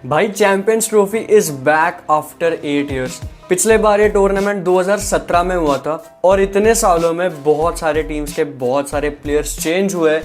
भाई champions trophy is back after 8 years. पिछले बार ये टूर्नामेंट 2017 में हुआ था और इतने सालों में बहुत सारे टीम्स के बहुत सारे प्लेयर्स चेंज हुए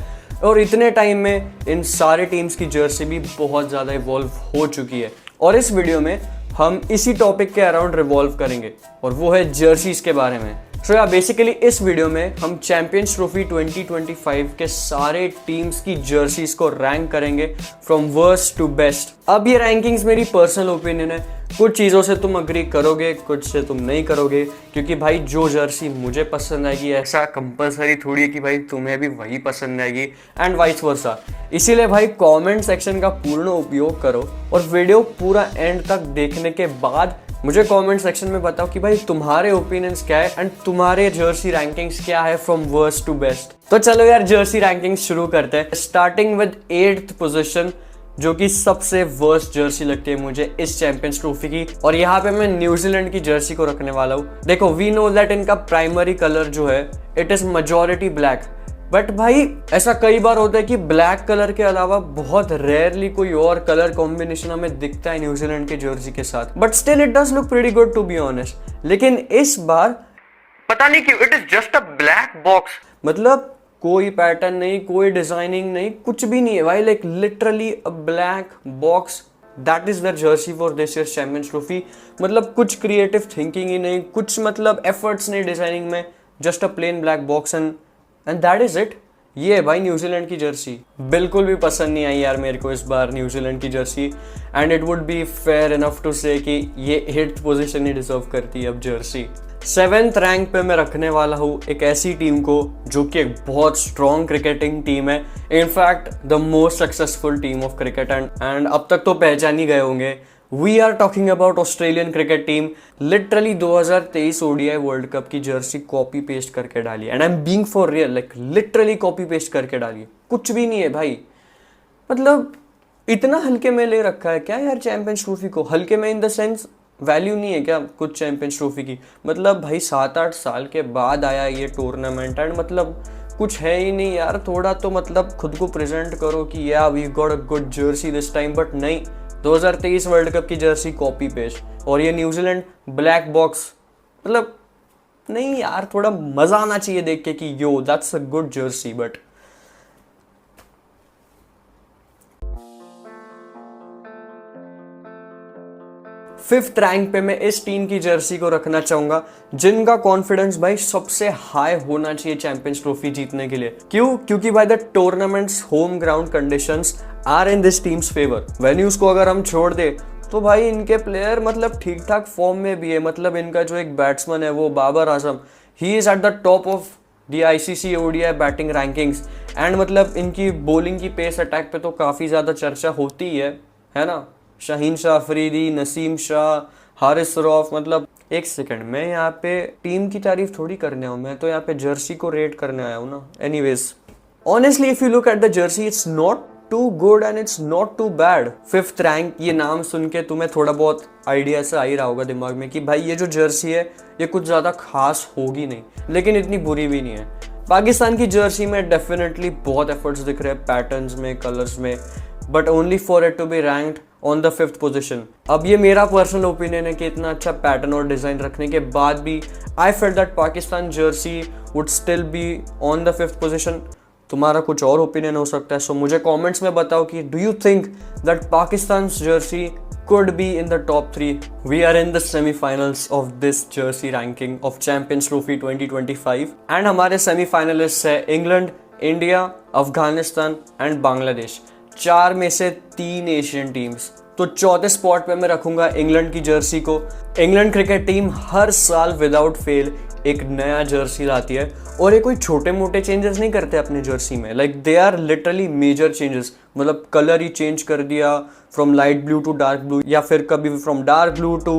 और इतने टाइम में इन सारे टीम्स की जर्सी भी बहुत ज़्यादा इवॉल्व हो चुकी है। और इस वीडियो में हम इसी टॉपिक के अराउंड रिवॉल्व करेंगे और वो है जर्सीज के बारे में। सो या बेसिकली इस वीडियो में हम चैंपियंस ट्रॉफी 2025 के सारे टीम्स की जर्सीज को रैंक करेंगे फ्रॉम वर्स्ट टू बेस्ट। अब ये रैंकिंग्स मेरी पर्सनल ओपिनियन है, कुछ चीज़ों से तुम अग्री करोगे, कुछ से तुम नहीं करोगे, क्योंकि भाई जो जर्सी मुझे पसंद आएगी ऐसा कंपलसरी थोड़ी है कि भाई तुम्हें भी वही पसंद आएगी एंड वाइस वर्सा। इसीलिए भाई कमेंट सेक्शन का पूर्ण उपयोग करो और वीडियो पूरा एंड तक देखने के बाद मुझे कमेंट सेक्शन में बताओ कि भाई तुम्हारे ओपिनियंस क्या है एंड तुम्हारे जर्सी रैंकिंग्स क्या है फ्रॉम वर्स्ट टू बेस्ट। तो चलो यार जर्सी रैंकिंग्स शुरू करते हैं, स्टार्टिंग विद 8th पोजीशन जो कि सबसे वर्स्ट जर्सी लगती है मुझे इस चैंपियंस ट्रॉफी की। और यहाँ पे मैं न्यूजीलैंड की जर्सी को रखने वाला हूँ। देखो वी नो दैट इनका प्राइमरी कलर जो है it is majority black, but भाई ऐसा कई बार होता है कि ब्लैक कलर के अलावा बहुत रेयरली कोई और कलर कॉम्बिनेशन हमें दिखता है न्यूजीलैंड के जर्सी के साथ, but still it does look pretty good to be honest. लेकिन इस बार पता नहीं क्यों it is just a black box, मतलब कोई पैटर्न नहीं, कोई डिजाइनिंग नहीं, कुछ भी नहीं है भाई, like literally a black box. That is their jersey for this year's champions trophy. मतलब कुछ क्रिएटिव थिंकिंग ही नहीं, कुछ मतलब एफर्ट्स नहीं डिजाइनिंग में, just a plain black box and that is it. ये है भाई न्यूजीलैंड की जर्सी। बिल्कुल भी पसंद नहीं आई यार मेरे को इस बार न्यूजीलैंड की jersey and it would be fair enough to say कि ये 8th पोजीशन ही डिजर्व करती है अब जर्सी। 7th रैंक पे मैं रखने वाला हूँ एक ऐसी टीम को जो कि एक बहुत स्ट्रॉन्ग क्रिकेटिंग टीम है, in fact the most successful team of cricket and अब तक तो पहचान ही गए होंगे। We are talking about Australian cricket team. Literally 2023 ODI world cup की जर्सी कॉपी पेस्ट करके डाली and I am being for real, like literally copy paste करके डाली, कुछ भी नहीं है भाई। मतलब इतना हल्के में ले रखा है क्या यार चैंपियंस ट्रॉफी को? हल्के में इन द सेंस वैल्यू नहीं है क्या कुछ चैंपियंस ट्रॉफी की? मतलब भाई 7-8 साल के बाद आया ये टूर्नामेंट एंड मतलब कुछ है ही नहीं यार। थोड़ा तो मतलब खुद को प्रेजेंट करो कि या we got a good jersey this time, but नहीं, 2023 वर्ल्ड कप की जर्सी कॉपी पेस्ट और ये न्यूजीलैंड ब्लैक बॉक्स। मतलब नहीं यार, थोड़ा मजा आना चाहिए देख के कि yo that's a good jersey. But fifth rank पे मैं इस टीम की जर्सी को रखना चाहूंगा जिनका कॉन्फिडेंस भाई सबसे हाई होना चाहिए चैंपियंस ट्रॉफी जीतने के लिए। क्यों? क्योंकि भाई the tournaments home ground conditions are in this team's favour. Venues को अगर हम छोड़ दे तो भाई इनके प्लेयर मतलब ठीक ठाक फॉर्म में भी है। मतलब इनका जो एक बैट्समैन है वो Babar Azam, he is at the top of the ICC ODI batting rankings and मतलब इनकी बॉलिंग की पेस अटैक पे तो काफी ज्यादा चर्चा होती ही है ना। शाहीन शाह अफरीदी, नसीम शाह, हारिस रऊफ। मतलब एक सेकंड, मैं यहाँ पे टीम की तारीफ थोड़ी करने आया हूँ, मैं तो यहाँ पे जर्सी को रेट करने आया हूँ ना। Anyways honestly if you look at the jersey it's not too good and it's not too bad. 5th rank, ये नाम सुन के तुम्हें थोड़ा बहुत आइडिया ऐसा आ ही रहा होगा दिमाग में कि भाई ये जो जर्सी है ये कुछ ज्यादा खास होगी नहीं, लेकिन इतनी बुरी भी नहीं है। पाकिस्तान की जर्सी में डेफिनेटली बहुत एफर्ट्स दिख रहे हैं पैटर्न्स में, कलर्स में, but only for it to be ranked on the 5th position. अब ये मेरा पर्सनल ओपिनियन है कि इतना अच्छा पैटर्न और डिजाइन रखने के बाद भी I felt that Pakistan Jersey would still be on the 5th position. तुम्हारा कुछ और ओपिनियन हो सकता है, सो मुझे कमेंट्स में बताओ कि do you think that Pakistan Jersey could be in the top 3? We are in the semi-finals of this jersey ranking of Champions Trophy 2025 and हमारे semi-finalists है England, India, Afghanistan and Bangladesh. 4 में से 3 एशियन टीम्स। तो 4थे स्पॉट पे मैं रखूंगा इंग्लैंड की Jersey को। इंग्लैंड क्रिकेट टीम हर साल विदाउट फेल एक नया जर्सी लाती है और ये कोई छोटे मोटे चेंजेस नहीं करते अपने जर्सी में, like they are literally major changes. मतलब कलर ही चेंज कर दिया from light blue to dark blue, या फिर कभी from dark blue to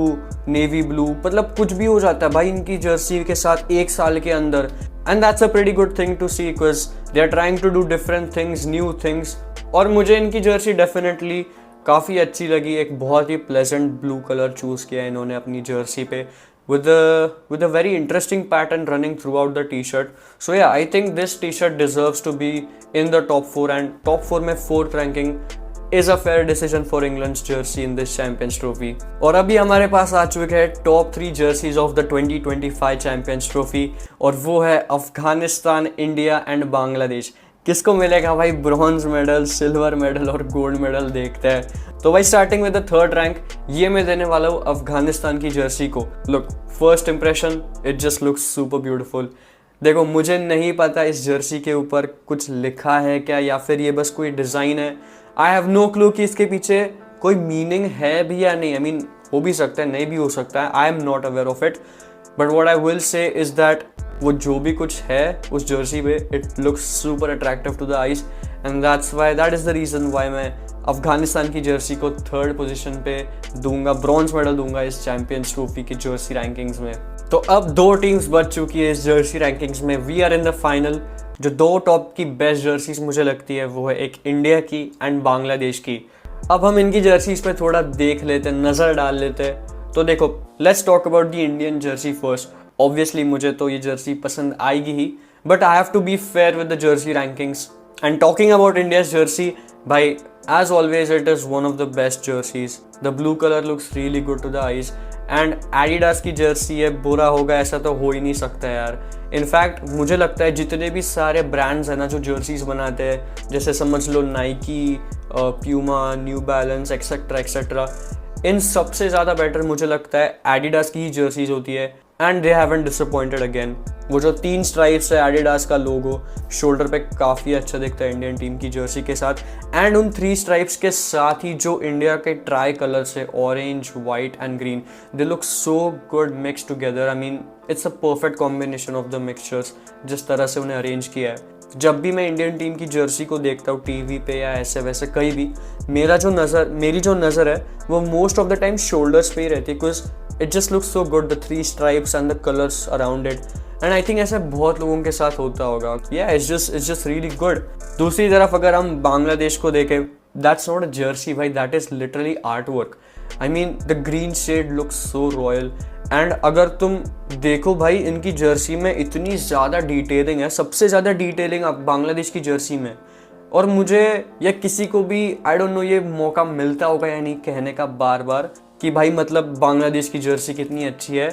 navy blue, मतलब कुछ भी हो जाता है भाई इनकी जर्सी के साथ 1 साल के अंदर। And that's a pretty good thing to see because they are trying to do different things, new things. और मुझे इनकी जर्सी डेफिनेटली काफ़ी अच्छी लगी। एक बहुत ही प्लेजेंट ब्लू कलर चूज़ किया इन्होंने अपनी जर्सी पे with a very interesting pattern running throughout the t-shirt. So yeah, I think this t-shirt deserves to be in the top 4 and top 4 में 4th ranking is a fair decision for England's jersey in this Champions Trophy. और अभी हमारे पास आ चुके हैं top 3 jerseys of the 2025 champions trophy, और वो है Afghanistan, India and Bangladesh. किसको मिलेगा भाई ब्रॉन्ज मेडल, सिल्वर मेडल और गोल्ड मेडल, देखते हैं। तो भाई starting with the third rank, ये मैं देने वाला हूँ अफगानिस्तान की जर्सी को। Look, first impression, it just looks super beautiful. देखो, मुझे नहीं पता इस जर्सी के ऊपर कुछ लिखा है क्या या फिर ये बस कोई डिज़ाइन है। आई हैव नो क्लू कि इसके पीछे कोई मीनिंग है भी या नहीं। आई मीन हो भी सकता है, नहीं भी हो सकता है। I am not aware of it, but what I will say is that वो जो भी कुछ है उस जर्सी पे, it looks super attractive to the eyes, and that is the reason why मैं अफगानिस्तान की जर्सी को थर्ड पोजीशन पे दूंगा, ब्रॉन्ज मेडल दूंगा इस चैंपियंस ट्रॉफी की जर्सी रैंकिंग्स में। तो अब 2 टीम्स बच चुकी है इस जर्सी रैंकिंग्स में। We are in the final. जो 2 टॉप की बेस्ट जर्सीज मुझे लगती है वो है एक इंडिया की एंड बांग्लादेश की। अब हम इनकी जर्सीज पे थोड़ा देख लेते हैं, नज़र डाल लेते हैं। तो देखो, let's talk about the Indian jersey first. Obviously मुझे तो ये जर्सी पसंद आएगी ही, but I have to be fair with the jersey rankings. And talking about India's jersey, भाई as always it is one of the best jerseys. The blue color looks really good to the eyes, and Adidas की Jersey है, बुरा होगा ऐसा तो हो ही नहीं सकता यार। इनफैक्ट मुझे लगता है जितने भी सारे ब्रांड्स हैं ना जो जर्सीज बनाते हैं, जैसे समझ लो Nike, Puma, New Balance etcetera etcetera, इन सबसे ज़्यादा बेटर मुझे लगता है एडिडास की ही जर्सीज होती है। And they haven't disappointed again. वो जो 3 स्ट्राइप्स है एडिडास का लोगो शोल्डर पे काफ़ी अच्छा दिखता है इंडियन टीम की जर्सी के साथ। एंड उन 3 स्ट्राइप्स के साथ ही जो इंडिया के ट्राई कलर्स है, orange, white and green, they look so good mix together. I mean it's a perfect combination of the mixtures जिस तरह से उन्हें अरेंज किया है। जब भी मैं इंडियन टीम की जर्सी को देखता हूँ टीवी पे या ऐसे वैसे कहीं भी, मेरी जो नज़र है वो most of the time shoulders पे ही रहती है, because it just looks so good, the 3 stripes and the colours around it. And I think ऐसा बहुत लोगों के साथ होता होगा। या इट्स जस्ट रियली गुड। दूसरी तरफ अगर हम बांग्लादेश को देखें, दैट्स नॉट अ जर्सी भाई, that is literally art work. I mean the green shade looks so royal. And अगर तुम देखो भाई, इनकी जर्सी में इतनी ज़्यादा डिटेलिंग है, सबसे ज़्यादा डिटेलिंग बांग्लादेश की जर्सी में। और मुझे या किसी को भी आई डोंट नो ये मौका मिलता होगा या नहीं कहने का बार बार कि भाई मतलब बांग्लादेश की जर्सी कितनी अच्छी है,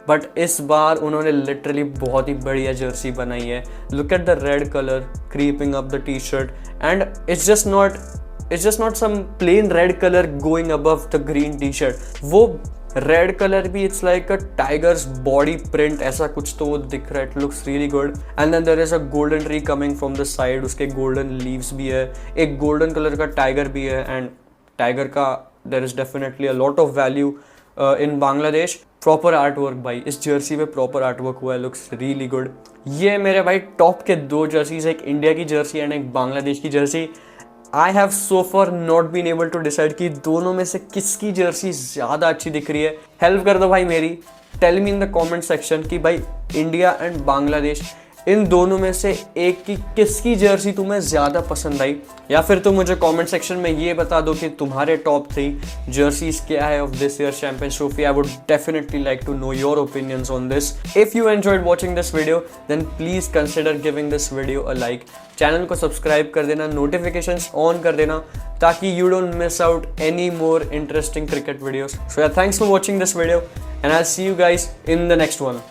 बट इस बार उन्होंने लिटरली बहुत ही बढ़िया जर्सी बनाई है। Look at the red colour creeping up the T shirt, and it's just not some plain red colour going above the green T shirt. वो रेड कलर भी it's like a tiger's body print, ऐसा कुछ तो वो दिख रहा है। It looks really good. And then there is a golden tree coming from the side, उसके गोल्डन लीव्स भी है, एक गोल्डन कलर का टाइगर भी है। एंड टाइगर का there is definitely a lot of value in Bangladesh. Proper art work भाई, इस जर्सी पे प्रॉपर आर्ट वर्क हुआ है, लुक्स रियली गुड। ये मेरे भाई टॉप के 2 जर्सीज, एक इंडिया की जर्सी एंड एक बांग्लादेश की jersey. I have so far not been able to decide कि दोनों में से किसकी जर्सी ज़्यादा अच्छी दिख रही है। हेल्प कर दो भाई मेरी, tell me in the comment section कि भाई इंडिया एंड बांग्लादेश, इन दोनों में से एक की किसकी जर्सी तुम्हें ज़्यादा पसंद आई, या फिर तुम मुझे कमेंट सेक्शन में ये बता दो कि तुम्हारे टॉप 3 जर्सीज क्या है of this year champions trophy. I would definitely like to know your opinions on this. If you enjoyed watching this video then please consider giving this video a like. Channel को subscribe कर देना, notifications on कर देना ताकि you don't miss out any more interesting cricket videos. So thanks for watching this video and I see you guys in the next one.